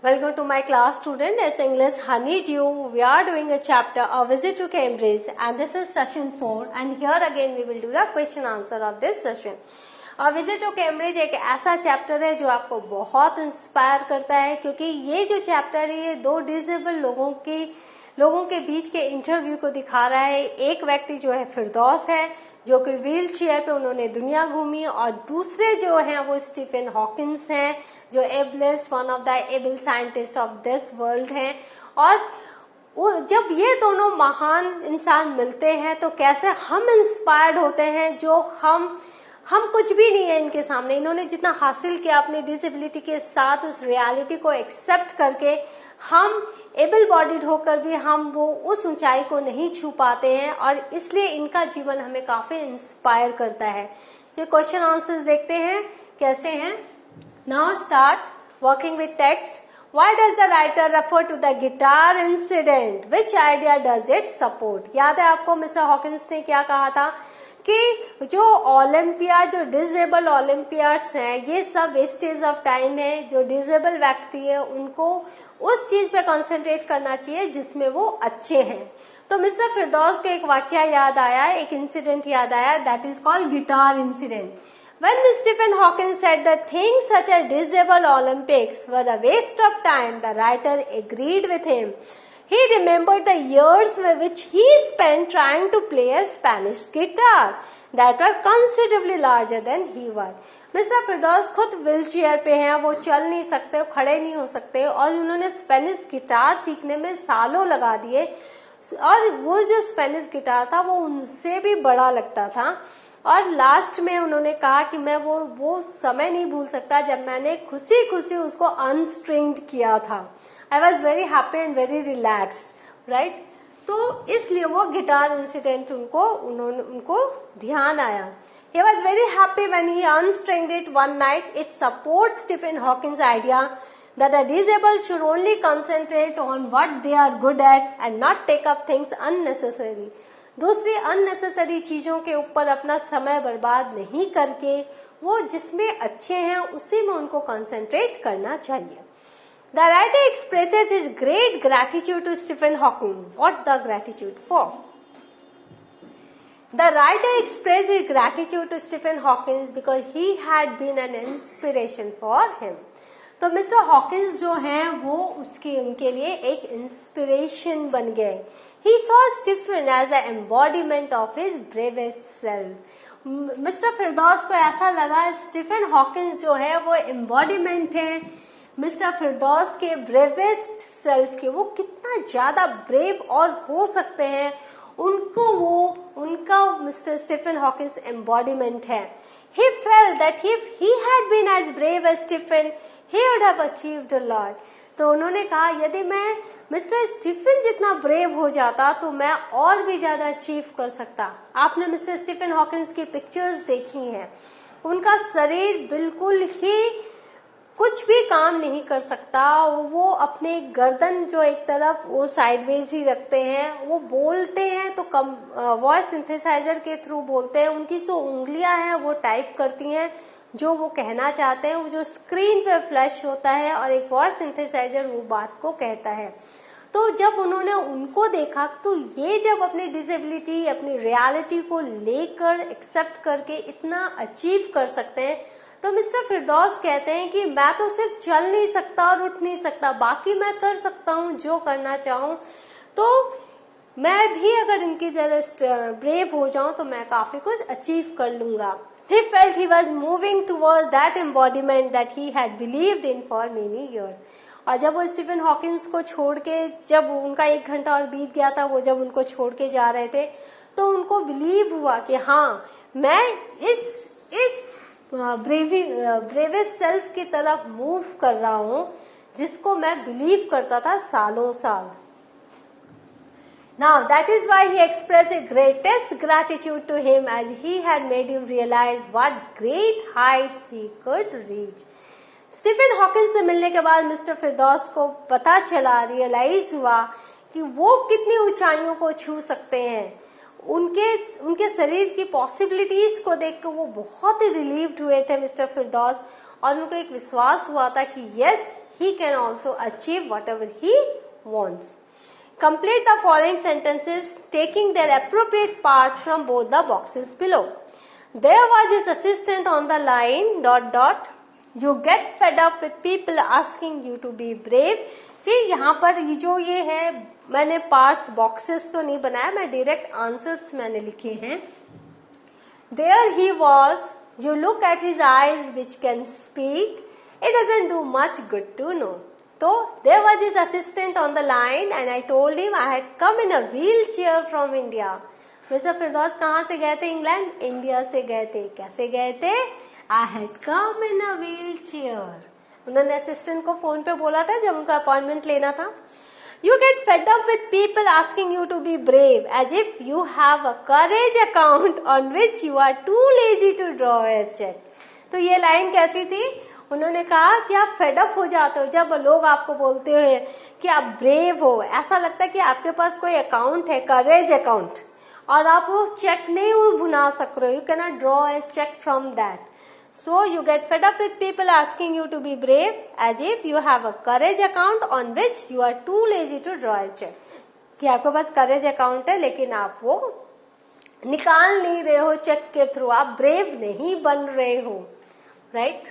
Welcome to my class student. It's English Honeydew. We are doing a chapter, A Visit to Cambridge, and this is session 4. And here again we will do the question answer of this session. A Visit to Cambridge एक ऐसा chapter है जो आपको बहुत inspire करता है, क्योंकि ये जो चैप्टर है ये दो डिसेबल लोगों के बीच के इंटरव्यू को दिखा रहा है. एक व्यक्ति जो है फिरदौस है, जो कि व्हील चेयर पे उन्होंने दुनिया घूमी, और दूसरे जो हैं वो स्टीफन हॉकिंस हैं, जो ablest one of the able scientist of this world हैं. और जब ये दोनों महान इंसान मिलते हैं तो कैसे हम इंस्पायर्ड होते हैं, जो हम कुछ भी नहीं है इनके सामने. इन्होंने जितना हासिल किया अपनी डिसेबिलिटी के साथ, उस रियलिटी को एक्सेप्ट करके हम एबल बॉडीड होकर भी हम वो उस ऊंचाई को नहीं छू पाते हैं, और इसलिए इनका जीवन हमें काफी इंस्पायर करता है. ये क्वेश्चन आंसर्स देखते हैं कैसे हैं. Now start working with text. Why does the writer refer to the guitar incident? Which idea does it support? याद है आपको मिस्टर हॉकिंस ने क्या कहा था कि जो ओलंपियाड, जो डिसेबल ओलंपियाड्स हैं, ये सब वेस्टेज ऑफ टाइम है. जो डिसेबल व्यक्ति है उनको उस चीज पे कंसंट्रेट करना चाहिए जिसमें वो अच्छे हैं. तो मिस्टर फिरदौस को एक वाक्य याद आया, एक इंसिडेंट याद आया, that is called guitar incident. When Stephen Hawking said that things such as disabled Olympics were a waste of time, the writer agreed with him. He remembered the years which he spent trying to play a Spanish guitar that were considerably larger than he was. Mister Firdaus खुद wheel chair पे हैं, वो चल नहीं सकते, खड़े नहीं हो सकते, और उन्होंने स्पेनिश गिटार सीखने में सालों लगा दिए, और वो जो स्पेनिश गिटार था वो उनसे भी बड़ा लगता था. और लास्ट में उन्होंने कहा कि मैं वो समय नहीं भूल सकता जब मैंने खुशी खुशी उसको अनस्ट्रिंग्ड किया था. I was very happy and very relaxed, right. तो इसलिए वो गिटार इंसिडेंट उनको ध्यान आया. He was very happy when he unstringed it one night. It supports Stephen Hawking's idea that the disabled should only concentrate on what they are good at and not take up things unnecessarily. दूसरी unnecessary चीजों के ऊपर अपना समय बर्बाद नहीं करके वो जिसमें अच्छे हैं उसी में उनको कंसंट्रेट करना चाहिए. The writer expresses his great gratitude to Stephen Hawking. What the gratitude for? The writer expressed his gratitude to Stephen Hawking because he had been an inspiration for him. तो मिस्टर हॉकिंस जो हैं वो उनके लिए एक inspiration बन गए. He saw Stephen as the embodiment of his bravest self. Mister Firdaus को ऐसा लगा स्टीफन हॉकिंस जो है वो एम्बॉडीमेंट है मिस्टर फिरदौस के ब्रेवेस्ट सेल्फ के. वो कितना ज्यादा ब्रेव और हो सकते हैं, उनका मिस्टर स्टीफन हॉकिंस एम्बॉडीमेंट है. He felt that if he had been as brave as Stephen, he would have achieved a lot. तो उन्होंने कहा यदि मैं मिस्टर स्टीफन जितना ब्रेव हो जाता तो मैं और भी ज्यादा अचीव कर सकता. आपने मिस्टर स्टीफन हॉकिंस की पिक्चर्स देखी हैं, उनका शरीर बिल्कुल ही कुछ भी काम नहीं कर सकता. वो अपने गर्दन जो एक तरफ वो साइडवेज ही रखते हैं. वो बोलते हैं तो कम वॉइस सिंथेसाइजर के थ्रू बोलते हैं. उनकी जो उंगलियां हैं वो टाइप करती हैं जो वो कहना चाहते हैं. वो जो स्क्रीन पे फ्लैश होता है और एक वॉइस सिंथेसाइजर वो बात को कहता है. तो जब उन्होंने उनको देखा तो ये जब अपनी डिसेबिलिटी, अपनी रियलिटी को लेकर एक्सेप्ट करके इतना अचीव कर सकते हैं, तो मिस्टर फिरदौस कहते हैं कि मैं तो सिर्फ चल नहीं सकता और उठ नहीं सकता, बाकी मैं कर सकता हूँ जो करना चाहूँ. तो मैं भी अगर इनकी जरा ब्रेव हो जाऊं तो मैं काफी कुछ अचीव कर लूंगा. He felt he was moving towards that embodiment that he had believed in for many years. और जब वो स्टीफन हॉकिंस को छोड़ के, जब उनका 1 घंटा और बीत गया था, वो जब उनको छोड़ के जा रहे थे, तो उनको बिलीव हुआ कि हाँ मैं इस ब्रेवेस्ट सेल्फ की तरफ मूव कर रहा हूँ जिसको मैं बिलीव करता था सालों साल. Now that is why he expressed the greatest gratitude to him as he had made him realize what great heights he could reach. Stephen Hawkins से मिलने के बाद मिस्टर फिरदौस को पता चला, रियलाइज हुआ कि वो कितनी ऊंचाइयों को छू सकते हैं. उनके शरीर की पॉसिबिलिटीज को देखकर वो बहुत ही रिलीव्ड हुए थे मिस्टर फिरदौस, और उनको एक विश्वास हुआ था कि yes he can also achieve whatever he wants. Complete the following sentences taking their appropriate parts from both the boxes below. There was his assistant on the line ... You get fed up with people asking you to be brave. See, यहाँ पर जो ये है, मैंने parts boxes तो नहीं बनाया, मैं डायरेक्ट आंसर्स मैंने लिखे हैं. There he was. You look at his eyes which can speak. It doesn't do much good to know. So there was his assistant on the line and I told him I had come in a wheelchair from India. Mister Firdaus कहाँ से गए थे? England, India से गए थे. कैसे गए थे? I had come in a wheelchair. उन्होंने असिस्टेंट को फोन पे बोला था जब उनका अपॉइंटमेंट लेना था. You get fed up with people asking you to be brave as if you have a courage account on which you are too lazy to draw a check. तो ये लाइन कैसी थी? उन्होंने कहा कि आप फेडअप हो जाते हो जब लोग आपको बोलते हैं कि आप ब्रेव हो. ऐसा लगता है कि आपके पास कोई अकाउंट है, करेज अकाउंट, और आप वो चेक नहीं भुना सक रहे हो. You cannot draw a cheque from that. So you get fed up with people asking you to be brave as if you have a courage account on which you are too lazy to draw a check. कि आपके पास करेज account है लेकिन आप वो निकाल नहीं रहे हो चेक के थ्रू, आप ब्रेव नहीं बन रहे हो. Right?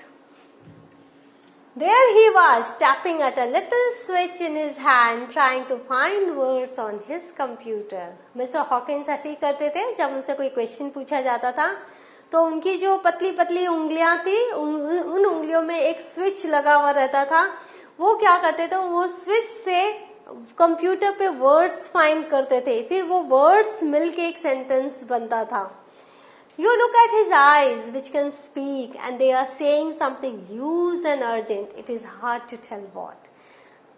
There he was tapping at a little switch in his hand trying to find words on his computer. Mister Hawkins ऐसे ही करते थे जब उनसे कोई क्वेश्चन पूछा जाता था तो उनकी जो पतली पतली उंगलियां थी उन उंगलियों में एक स्विच लगा हुआ रहता था. वो क्या करते थे? वो स्विच से कंप्यूटर पे वर्ड्स फाइंड करते थे, फिर वो वर्ड्स मिलके एक सेंटेंस बनता था. You look at his eyes which can speak and they are saying something huge and urgent. It is hard to tell what.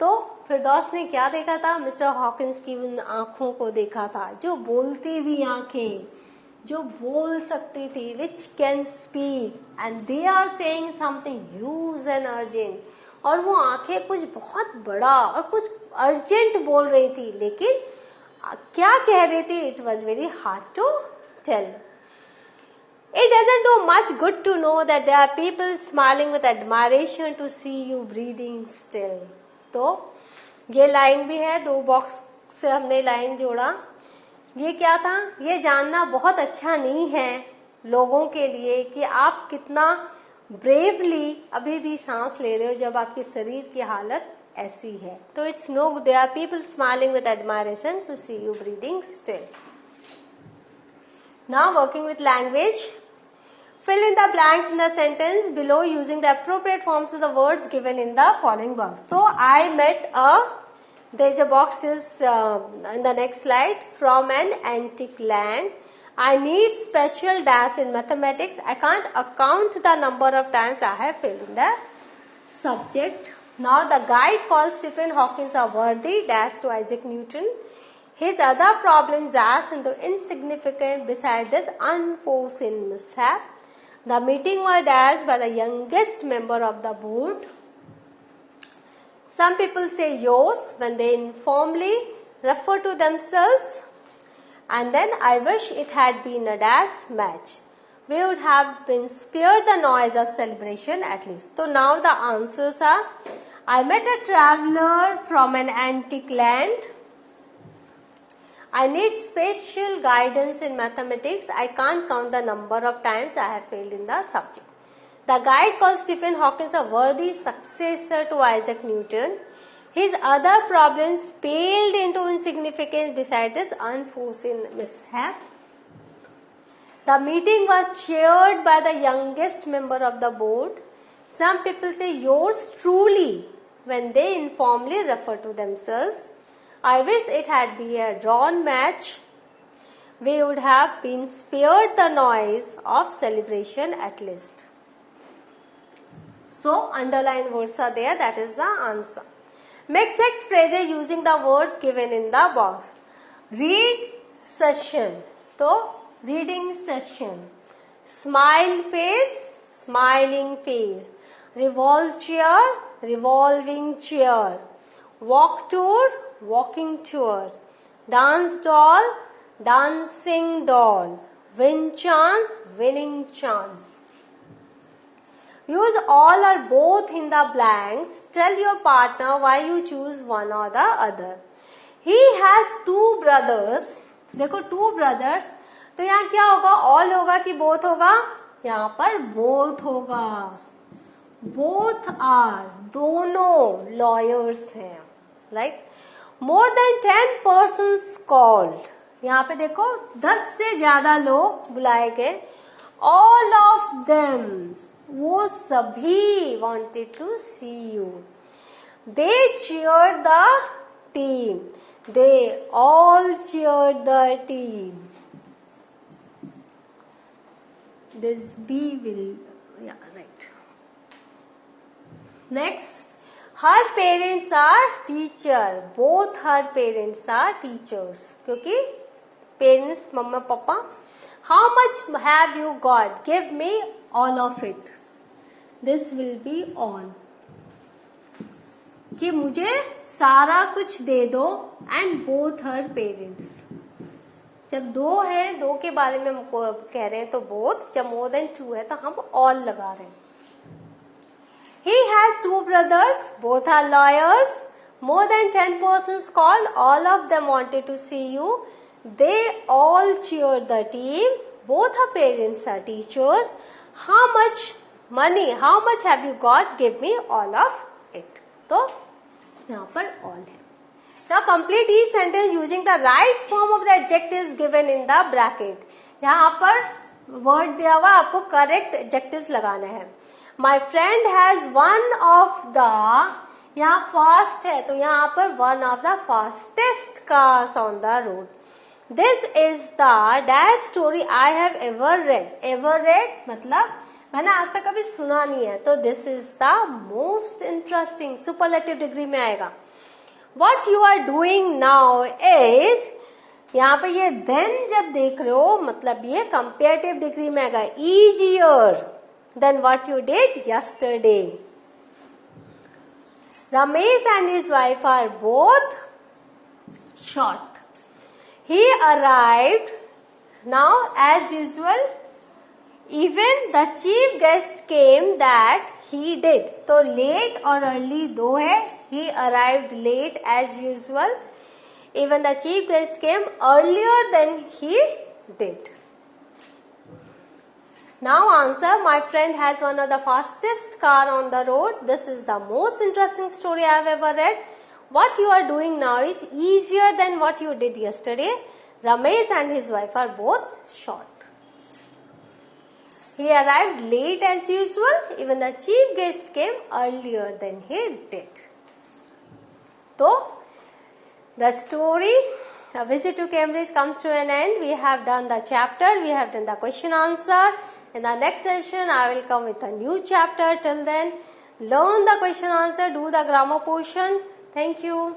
तो फिरदौस ने क्या देखा था? मिस्टर हॉकिंस की उन आंखों को देखा था जो बोलती हुई आंखें, जो बोल सकती थी, which can speak and they are saying something huge and urgent. और वो आंखें कुछ बहुत बड़ा और कुछ अर्जेंट बोल रही थी, लेकिन क्या कह रही थी? It was very hard to tell. It doesn't do much good to know that there are people smiling with admiration to see you breathing still. तो ये लाइन भी है, दो बॉक्स से हमने लाइन जोड़ा. ये क्या था? ये जानना बहुत अच्छा नहीं है लोगों के लिए कि आप कितना ब्रेवली अभी भी सांस ले रहे हो जब आपके शरीर की हालत ऐसी है. तो it's no, there are people smiling with admiration to see you breathing still. Now working with language, fill in the blanks in the sentence below using the appropriate forms of the words given in the following box. So I met there is a box is in the next slide, from an antique land. I need special dash in mathematics. I can't account the number of times I have failed in the subject. Now the guide called Stephen Hawking a worthy dash to Isaac Newton. His other problems dash into insignificant beside this unforeseen mishap. The meeting was dashed by the youngest member of the board. Some people say yours when they informally refer to themselves. And then I wish it had been a dash match. We would have been spared the noise of celebration at least. So now the answers are: I met a traveler from an antique land. I need special guidance in mathematics. I can't count the number of times I have failed in the subject. The guide called Stephen Hawking a worthy successor to Isaac Newton. His other problems paled into insignificance beside this unforeseen mishap. The meeting was chaired by the youngest member of the board. Some people say yours truly when they informally refer to themselves. I wish it had been a drawn match. We would have been spared the noise of celebration at least. So underlined words are there, that is the answer. Make 6 phrases using the words given in the box. Read session. So reading session. Smile face, smiling face. Revolve chair, revolving chair. Walk tour, walking tour. Dance doll, dancing doll. Win chance, winning chance. Use all or both in the blanks. Tell your partner why you choose one or the other. He has two brothers. देखो two brothers, तो यहाँ क्या होगा? all होगा कि both होगा? यहाँ पर both होगा. Both are, दोनों lawyers हैं. Like more than 10 persons called. यहाँ पे देखो 10 से ज्यादा लोग बुलाए गए. All of them, वो सभी wanted to see you. They cheered the team. They all cheered the team. This B will, yeah, right. Next, her parents are teacher. Both her parents are teachers. क्योंकि parents मम्मा पापा. How much have you got? Give me all of it. This will be all. कि मुझे सारा कुछ दे दो. And both her parents. जब दो है, दो के बारे में हमको कह रहे हैं तो both. जब more than two है तो हम all लगा रहे हैं. He has two brothers. Both are lawyers. More than 10 persons called. All of them wanted to see you. They all cheered the team. Both her parents are teachers. How much money? How much have you got? Give me all of it. तो यहाँ पर all है. Now complete each sentence using the right form of the adjectives given in the bracket. यहाँ पर word दिया हुआ, आपको correct adjectives लगाना है. My friend has one of the, यहाँ fast है तो यहाँ पर one of the fastest cars on the road. This is the dash story I have ever read. Ever read मतलब मैंने आज तक कभी सुना नहीं है, तो this is the most interesting. Superlative degree में आएगा. What you are doing now is, यहाँ पे ये then जब देख रहे हो मतलब ये comparative degree में आएगा. Easier than what you did yesterday. Ramesh and his wife are both short. He arrived now as usual. Even the chief guest came that he did. तो late और early दो है. He arrived late as usual. Even the chief guest came earlier than he did. Now answer. My friend has one of the fastest car on the road. This is the most interesting story I have ever read. What you are doing now is easier than what you did yesterday. Ramesh and his wife are both short. He arrived late as usual. Even the chief guest came earlier than he did. So, the story, A Visit to Cambridge, comes to an end. We have done the chapter. We have done the question answer. In the next session, I will come with a new chapter. Till then, learn the question answer, do the grammar portion. Thank you.